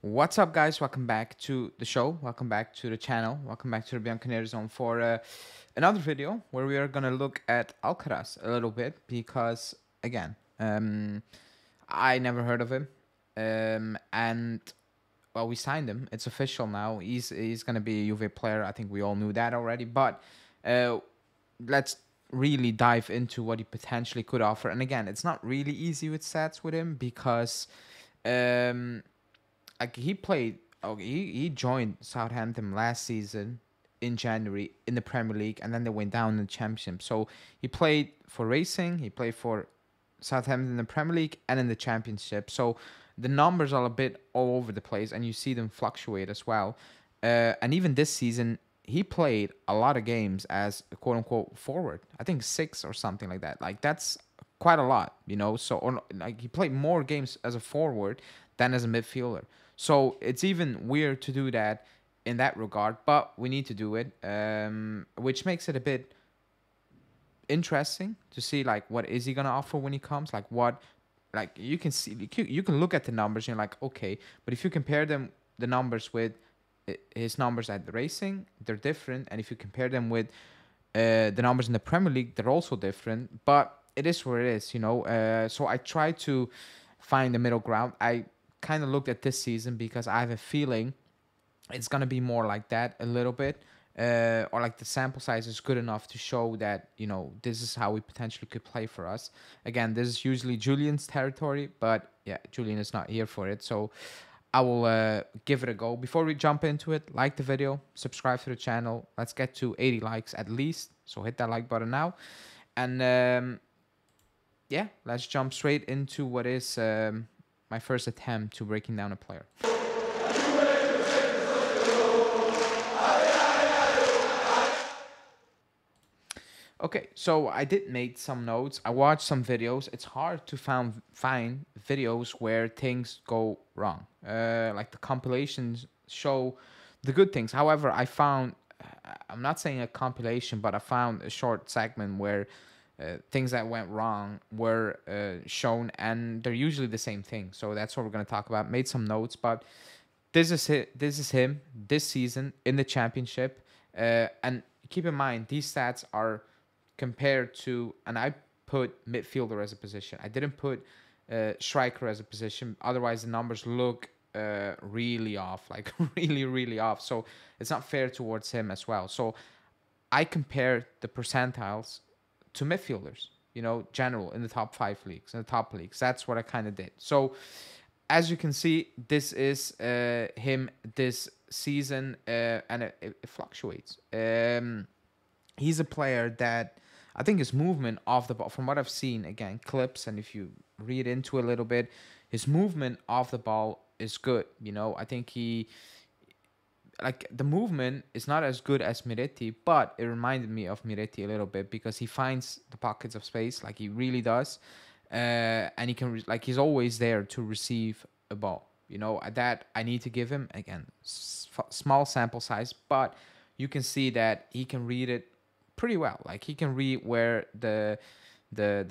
What's up, guys? Welcome back to the show. Welcome back to the channel. Welcome back to the Bianconeri Zone for another video where we are gonna look at Alcaraz a little bit because, again, I never heard of him, and well, we signed him. It's official now. He's gonna be a Juve player. I think we all knew that already. But uh, let's really dive into what he potentially could offer. And again, it's not really easy with stats with him because. Like he played okay, he joined Southampton last season in January in the Premier League, and then they went down in the Championship. So he played for Racing, he played for Southampton in the Premier League and in the Championship. So the numbers are a bit all over the place, and you see them fluctuate as well. And even this season, he played a lot of games as a quote unquote forward. I think 6 or something like that. Like that's quite a lot, you know. So or like he played more games as a forward than as a midfielder. So it's even weird to do that in that regard, but we need to do it, which makes it a bit interesting to see like what is he gonna offer when he comes, like what, like you can see you can look at the numbers and you're like okay, but if you compare them the numbers with his numbers at the Racing, they're different, and if you compare them with the numbers in the Premier League, they're also different. But it is what it is, you know. So I try to find the middle ground. I kind of looked at this season because I have a feeling it's gonna be more like that a little bit, or like the sample size is good enough to show that, you know, this is how we potentially could play for us. Again, this is usually Julian's territory, but yeah, Julian is not here for it, so I will give it a go. Before we jump into it, like the video, subscribe to the channel. Let's get to 80 likes at least, so hit that like button now. And yeah, let's jump straight into what is my first attempt to breaking down a player. Okay, so I did make some notes. I watched some videos. It's hard to find videos where things go wrong. Like the compilations show the good things. However, I'm not saying a compilation, but I found a short segment where things that went wrong were shown, and they're usually the same thing. So that's what we're going to talk about. Made some notes, but this is it. This is him this season in the Championship. And keep in mind, these stats are compared to, and I put midfielder as a position. I didn't put striker as a position. Otherwise, the numbers look really off, like really off. So it's not fair towards him as well. So I compare the percentiles to midfielders, you know, general in the top 5 leagues, in the top leagues. That's what I kind of did. So as you can see, this is him this season, and it fluctuates. He's a player that I think his movement off the ball, from what I've seen, again, clips, and if you read into it a little bit, his movement off the ball is good. You know, I think like the movement is not as good as Miretti, but it reminded me of Miretti a little bit because he finds the pockets of space, like he really does, and he can like he's always there to receive a ball. You know, that I need to give him again, small sample size, but you can see that he can read it pretty well. Like he can read where the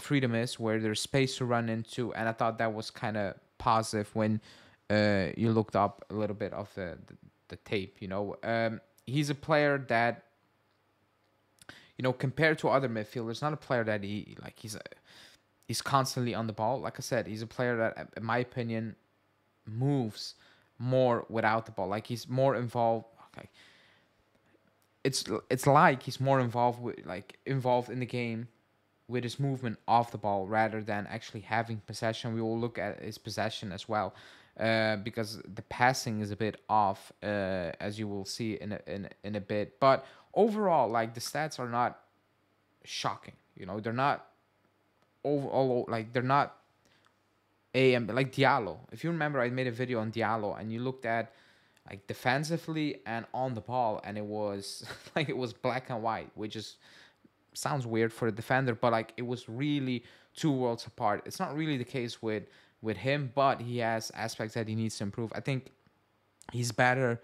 freedom is, where there's space to run into, and I thought that was kind of positive when you looked up a little bit of the tape. You know, he's a player that, you know, compared to other midfielders, not a player that he's constantly on the ball. Like I said, he's a player that, in my opinion, moves more without the ball. Like he's more involved. Okay, it's like he's more involved in the game with his movement off the ball rather than actually having possession. We will look at his possession as well, because the passing is a bit off, as you will see in a bit. But overall, like the stats are not shocking. You know, they're not overall, like they're not like Diallo. If you remember, I made a video on Diallo, and you looked at like defensively and on the ball, and it was like it was black and white, which is sounds weird for a defender, but like it was really two worlds apart. It's not really the case with him, but he has aspects that he needs to improve. I think he's better.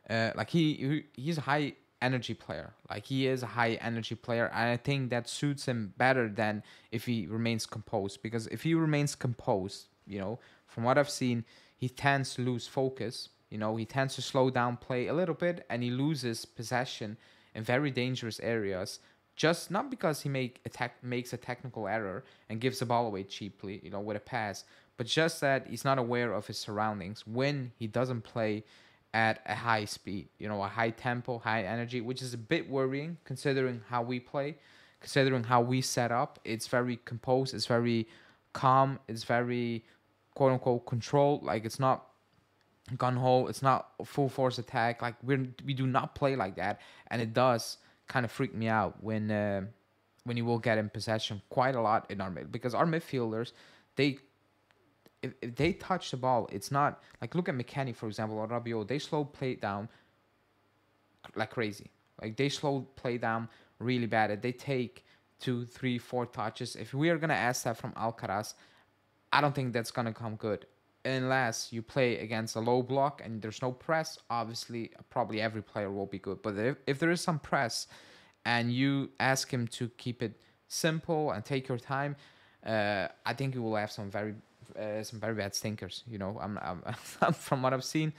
Like he's a high energy player. Like he is a high energy player, and I think that suits him better than if he remains composed. Because if he remains composed, you know, from what I've seen, he tends to lose focus. You know, he tends to slow down play a little bit, and he loses possession in very dangerous areas. Just not because he makes a technical error and gives the ball away cheaply, you know, with a pass, but just that he's not aware of his surroundings when he doesn't play at a high speed, you know, a high tempo, high energy, which is a bit worrying considering how we play, considering how we set up. It's very composed, it's very calm, it's very quote unquote controlled. Like it's not gun ho, it's not full force attack. Like we do not play like that, and it does kind of freak me out when you will get in possession quite a lot in our mid, because our midfielders, they if they touch the ball, it's not like, look at McKennie for example, or Rabiot. They slow play down like crazy. Like they slow play down really bad. They take 2, 3, 4 touches. If we are gonna ask that from Alcaraz, I don't think that's gonna come good. Unless you play against a low block and there's no press, obviously probably every player will be good. But if there is some press and you ask him to keep it simple and take your time, I think you will have some very bad stinkers. You know, from what I've seen,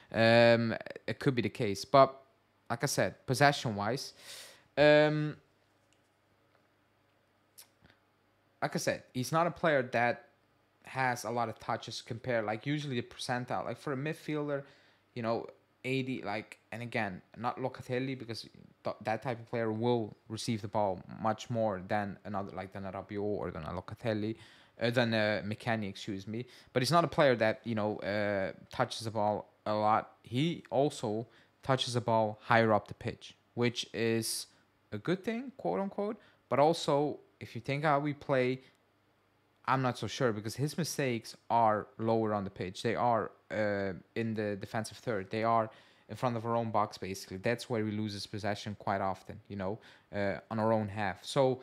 it could be the case. But like I said, possession wise, like I said, he's not a player that has a lot of touches compared, like usually the percentile, like for a midfielder, you know, 80, like, and again, not Locatelli, because that type of player will receive the ball much more than another, like than a Rabiot or than a Locatelli, than a McKennie, excuse me. But he's not a player that, you know, touches the ball a lot. He also touches the ball higher up the pitch, which is a good thing, quote unquote. But also, if you think how we play, I'm not so sure, because his mistakes are lower on the pitch. They are in the defensive third. They are in front of our own box, basically. That's where we lose his possession quite often, you know, on our own half. So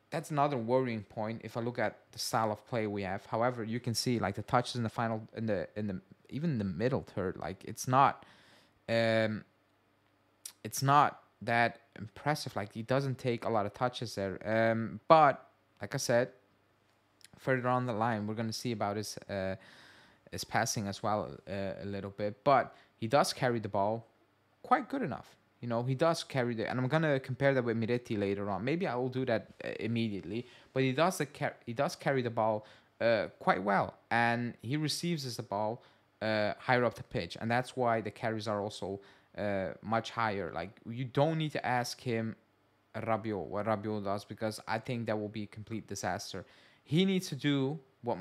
that's another worrying point if I look at the style of play we have. However, you can see like the touches in the final, in the even in the middle third, like it's not that impressive. Like he doesn't take a lot of touches there. But like I said, further on the line, we're going to see about his passing as well a little bit. But he does carry the ball quite good enough. You know, he does carry the, and I'm going to compare that with Miretti later on. Maybe I will do that immediately. But he does carry the ball quite well, and he receives the ball higher up the pitch, and that's why the carries are also much higher. Like you don't need to ask him what Rabiot does, because I think that will be a complete disaster. He needs to do what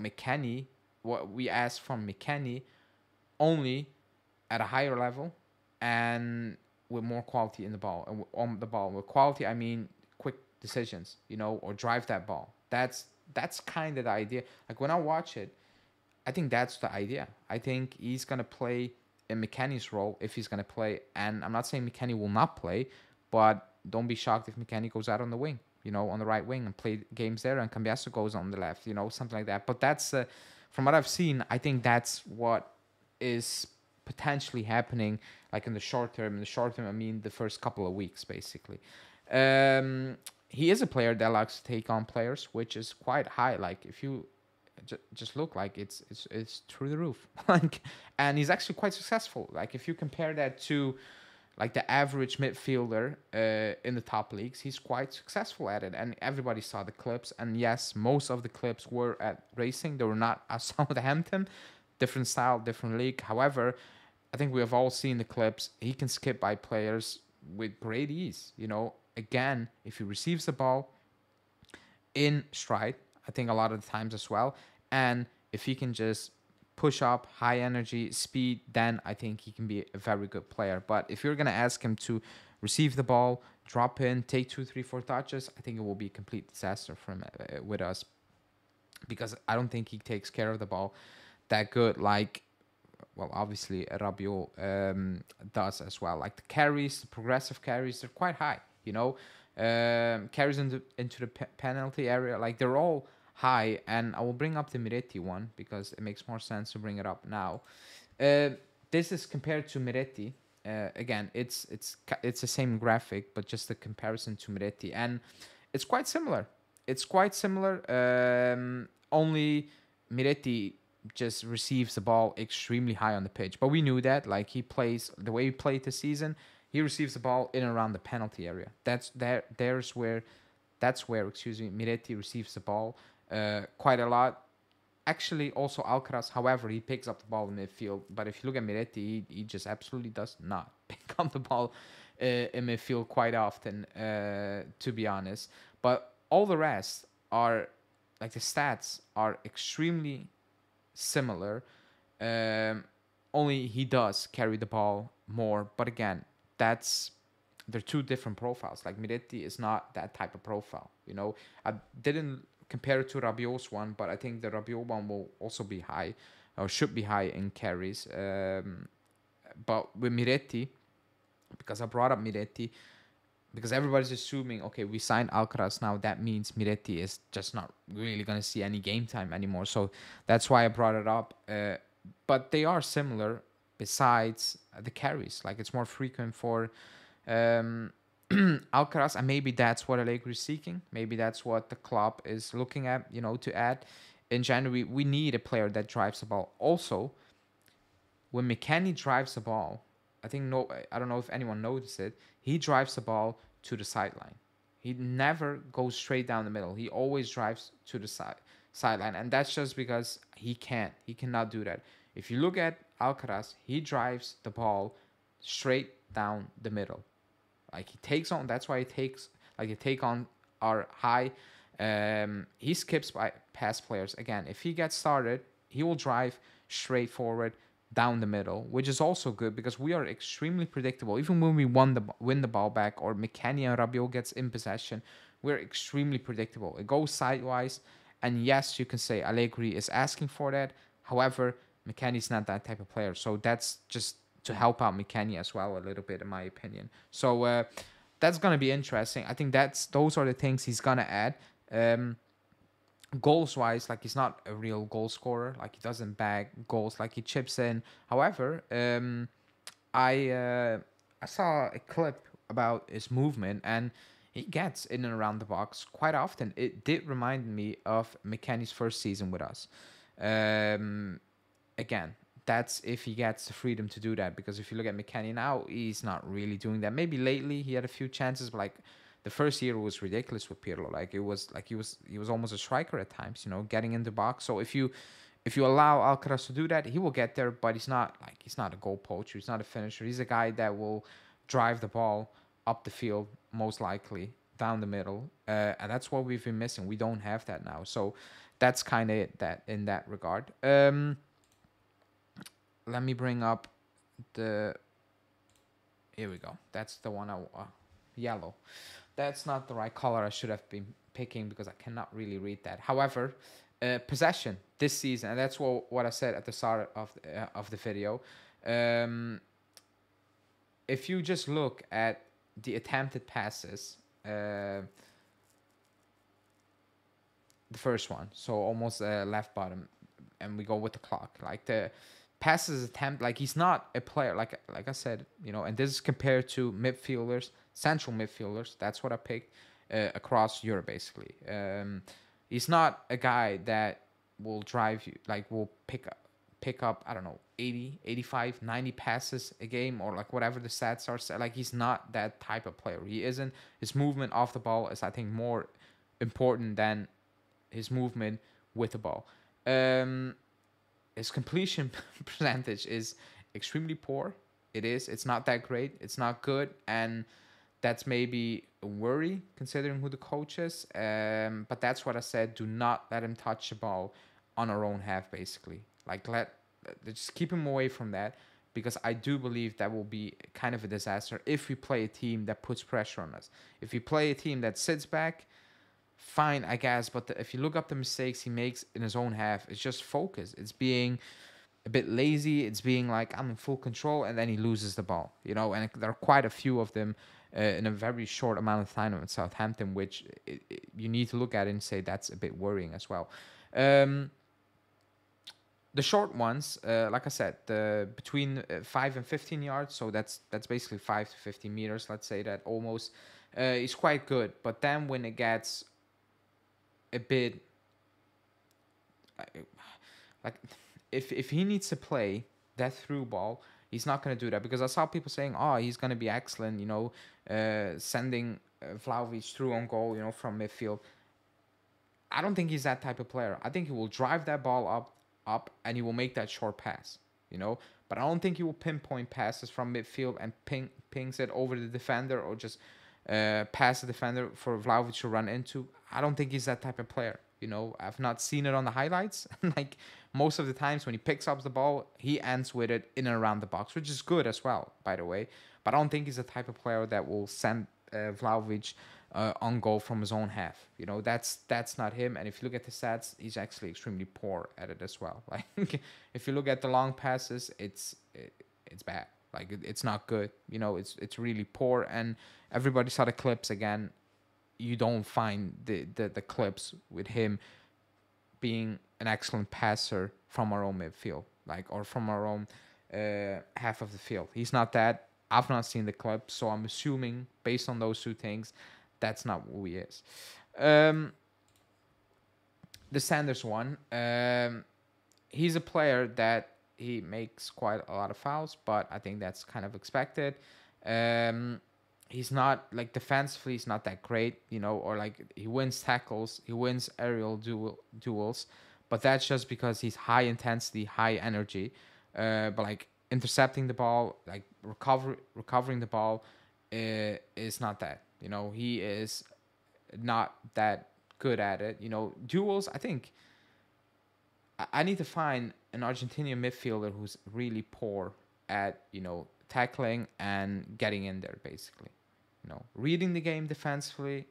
we ask from McKennie, only at a higher level and with more quality in the ball. And on the ball, with quality, I mean quick decisions, you know, or drive that ball. That's kind of the idea. Like when I watch it, I think that's the idea. I think he's gonna play in McKennie's role if he's gonna play. And I'm not saying McKennie will not play, but don't be shocked if McKennie goes out on the wing, you know, on the right wing, and play games there, and Cambiasso goes on the left, you know, something like that. But that's, from what I've seen, I think that's what is potentially happening, like in the short term. In the short term, I mean the first couple of weeks, basically. He is a player that likes to take on players, which is quite high. Like if you just look, like it's through the roof. Like, and he's actually quite successful. Like if you compare that to like the average midfielder in the top leagues, he's quite successful at it. And everybody saw the clips. And yes, most of the clips were at Racing. They were not at Southampton. Different style, different league. However, I think we have all seen the clips. He can skip by players with great ease. You know, again, if he receives the ball in stride, I think a lot of the times as well. And if he can just push up, high energy, speed, then I think he can be a very good player. But if you're going to ask him to receive the ball, drop in, take 2, 3, 4 touches, I think it will be a complete disaster for him with us, because I don't think he takes care of the ball that good, like, well, obviously Rabiot does as well. Like the carries, the progressive carries, they're quite high, you know. Carries into the penalty area, like they're all high. And I will bring up the Miretti one because it makes more sense to bring it up now. This is compared to Miretti. Again, it's the same graphic, but just the comparison to Miretti, and it's quite similar. Only Miretti just receives the ball extremely high on the pitch. But we knew that, like he plays the way he played this season, he receives the ball in and around the penalty area. That's where excuse me, Miretti receives the ball quite a lot. Actually, also Alcaraz, however, he picks up the ball in midfield. But if you look at Miretti, he just absolutely does not pick up the ball in midfield quite often, to be honest. But all the rest are, like the stats are extremely similar. Um, Only he does carry the ball more. But again, that's they're two different profiles. Like Miretti is not that type of profile. I didn't compare it to Rabiot's one, but I think the Rabiot one will also be high, or should be high in carries. But with Miretti, because I brought up Miretti, because everybody's assuming, okay, we signed Alcaraz now, that means Miretti is just not really going to see any game time anymore. So that's why I brought it up. But they are similar besides the carries. Like it's more frequent for um, Alcaraz, and maybe that's what Allegri is seeking. Maybe that's what the club is looking at, to add. In January, we need a player that drives the ball. Also, when McKennie drives the ball, I don't know if anyone noticed it. He drives the ball to the sideline. He never goes straight down the middle. He always drives to the sideline, and that's just because he can't. He cannot do that. If you look at Alcaraz, he drives the ball straight down the middle. Like he takes on. That's why he takes like the take on are high. He skips by past players. Again, if he gets started, he will drive straight forward down the middle, which is also good because we are extremely predictable. Even when we win the ball back, or McKennie and Rabiot gets in possession, we're extremely predictable. It goes sidewise, and yes, you can say Allegri is asking for that. However, McKennie's not that type of player, so that's just to help out McKennie as well a little bit, in my opinion. So that's gonna be interesting. I think those are the things he's gonna add. Goals wise, like he's not a real goal scorer. Like he doesn't bag goals. Like he chips in. However, I saw a clip about his movement, and he gets in and around the box quite often. It did remind me of McKennie's first season with us. Um, Again, that's if he gets the freedom to do that. Because if you look at McKennie now, he's not really doing that. Maybe lately he had a few chances, but like the first year was ridiculous with Pirlo. Like it was like he was almost a striker at times, getting in the box. So if you allow Alcaraz to do that, he will get there, but he's not a goal poacher, he's not a finisher. He's a guy that will drive the ball up the field, most likely down the middle, and that's what we've been missing. We don't have that now, so that's kind of it that in that regard. Let me bring up the. Here we go. That's the one yellow. That's not the right color I should have been picking because I cannot really read that. However, possession this season, and that's what I said at the start of the video. If you just look at the attempted passes, the first one, so almost left bottom, and we go with the clock, like the passes attempt, like he's not a player like I said, and this is compared to midfielders, central midfielders. That's what I picked across Europe, basically. He's not a guy that will drive you, like will pick up, I don't know, 80, 85, 90 passes a game, or like whatever the stats are. Like he's not that type of player. He isn't. His movement off the ball is, I think, more important than his movement with the ball. His completion percentage is extremely poor. It is. It's not that great. It's not good, and that's maybe a worry considering who the coach is. But that's what I said. Do not let him touch the ball on our own half, basically. Like just keep him away from that, because I do believe that will be kind of a disaster if we play a team that puts pressure on us. If we play a team that sits back, fine, I guess. But if you look up the mistakes he makes in his own half, it's just focus. It's being a bit lazy. It's being like, I'm in full control, and then he loses the ball. And there are quite a few of them in a very short amount of time at Southampton, which you need to look at it and say that's a bit worrying as well. The short ones, like I said, between 5 and 15 yards, so that's basically 5 to 15 meters. Let's say that almost is quite good. But then when it gets a bit like if he needs to play that through ball, he's not going to do that, because I saw people saying, "Oh, he's going to be excellent," sending Vlahovic through on goal, from midfield. I don't think he's that type of player. I think he will drive that ball up, and he will make that short pass, But I don't think he will pinpoint passes from midfield and pings it over the defender, or just pass the defender for Vlahovic to run into. I don't think he's that type of player. I've not seen it on the highlights. Like most of the times when he picks up the ball, he ends with it in and around the box, which is good as well, by the way. But I don't think he's the type of player that will send Vlahovic on goal from his own half. That's not him. And if you look at the stats, he's actually extremely poor at it as well. Like if you look at the long passes, it's bad. Like it's not good. It's really poor. And everybody saw the clips again. You don't find the clips with him being an excellent passer from our own midfield, or from our own half of the field. He's not that. I've not seen the clip, so I'm assuming based on those two things, that's not who he is. The Sanders one, he's a player that he makes quite a lot of fouls, but I think that's kind of expected. He's not, like, defensively, he's not that great, or like he wins tackles, he wins aerial duels, but that's just because he's high intensity, high energy. But like intercepting the ball, like recovering the ball, is not that. He is not that good at it. Duels, I think I need to find an Argentinian midfielder who's really poor at, tackling and getting in there, basically. Reading the game defensively,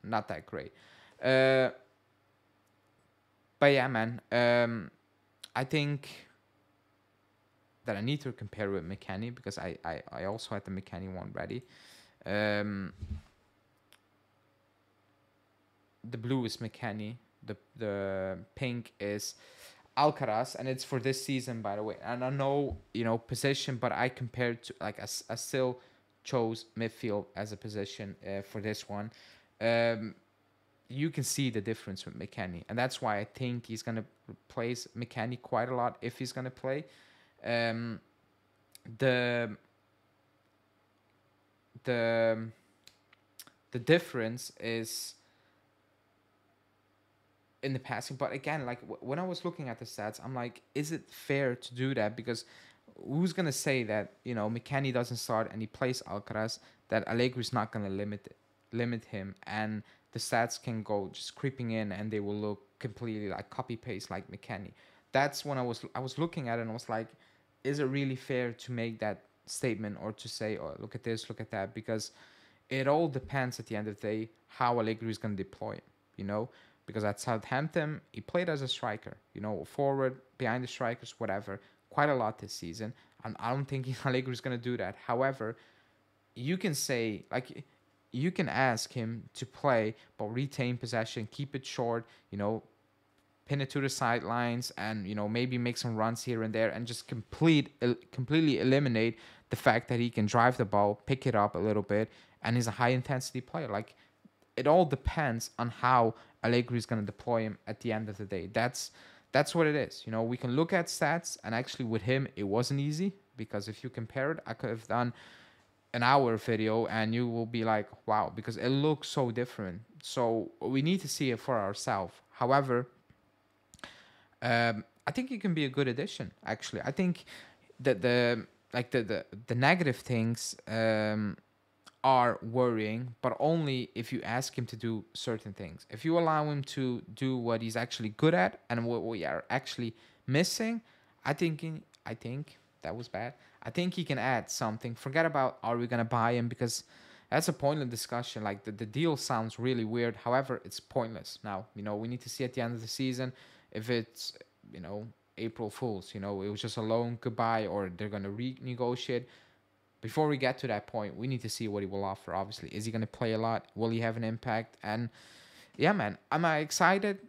not that great. But yeah, man, I think that I need to compare with McKennie, because I also had the McKennie one ready. The blue is McKennie. The pink is Alcaraz, and it's for this season, by the way. And I know, position, but I compared to, like, I still chose midfield as a position for this one. You can see the difference with McKennie, and that's why I think he's going to replace McKennie quite a lot if he's going to play. The difference is in the passing, but again, like when I was looking at the stats, I'm like, is it fair to do that? Because who's gonna say that McKennie doesn't start and he plays Alcaraz, that Allegri's not gonna limit him, and the stats can go just creeping in and they will look completely like copy paste like McKennie. That's when I was looking at it and I was like, is it really fair to make that statement, or to say, oh, look at this, look at that? Because it all depends at the end of the day how Allegri is going to deploy him, because at Southampton, he played as a striker, forward, behind the strikers, whatever, quite a lot this season. And I don't think Allegri is going to do that. However, you can say, like, you can ask him to play, but retain possession, keep it short, pin it to the sidelines, and maybe make some runs here and there, and just completely eliminate the fact that he can drive the ball, pick it up a little bit, and he's a high intensity player. Like, it all depends on how Allegri is going to deploy him at the end of the day. That's what it is. We can look at stats, and actually with him it wasn't easy, because if you compare it, I could have done an hour video and you will be like, wow, because it looks so different. So we need to see it for ourselves. However, I think it can be a good addition. Actually, I think that the negative things are worrying, but only if you ask him to do certain things. If you allow him to do what he's actually good at and what we are actually missing, I think that was bad. I think he can add something. Forget about, are we gonna buy him, because that's a pointless discussion. Like, the deal sounds really weird. However, it's pointless now. We need to see at the end of the season if it's, April Fools, it was just a loan goodbye, or they're going to renegotiate. Before we get to that point, we need to see what he will offer, obviously. Is he going to play a lot? Will he have an impact? And yeah, man, am I excited?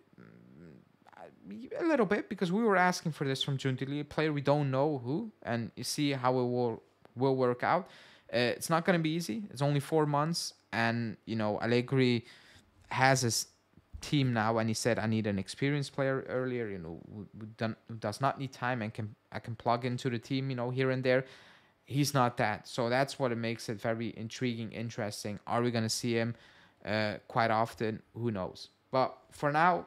A little bit, because we were asking for this from Giuntoli, a player we don't know who, and you see how it will work out. It's not going to be easy. It's only 4 months, and Allegri has his team now, and he said, I need an experienced player earlier, who does not need time and I can plug into the team, here and there. He's not that. So that's what it makes it very intriguing, interesting. Are we going to see him quite often? Who knows? But for now,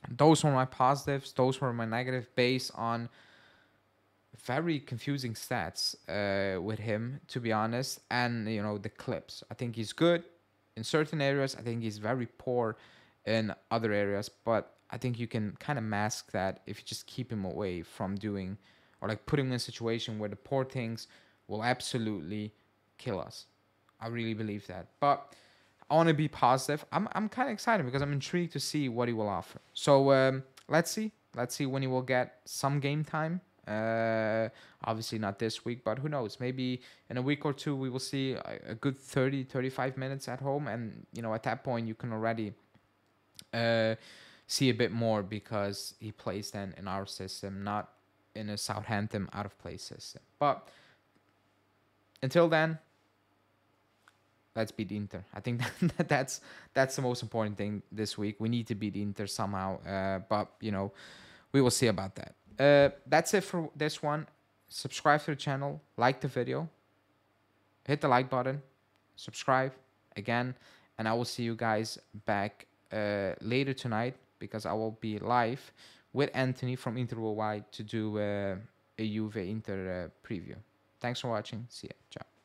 those were my positives. Those were my negative based on very confusing stats with him, to be honest. And, the clips. I think he's good in certain areas. I think he's very poor in other areas. But I think you can kind of mask that if you just keep him away from doing, or like put him in a situation where the poor things will absolutely kill us. I really believe that. But I want to be positive. I'm kind of excited because I'm intrigued to see what he will offer. So let's see. Let's see when he will get some game time. Obviously not this week, but who knows? Maybe in a week or two we will see a good 30, 35 minutes at home. And, at that point you can already see a bit more because he plays then in our system, not in a Southampton out of play system. But until then, let's beat Inter. I think that's the most important thing this week. We need to beat Inter somehow. But we will see about that. That's it for this one. Subscribe to the channel, like the video, hit the like button, subscribe again, and I will see you guys back later tonight because I will be live with Anthony from Inter Worldwide to do a Juve Inter preview. Thanks for watching. See ya. Ciao.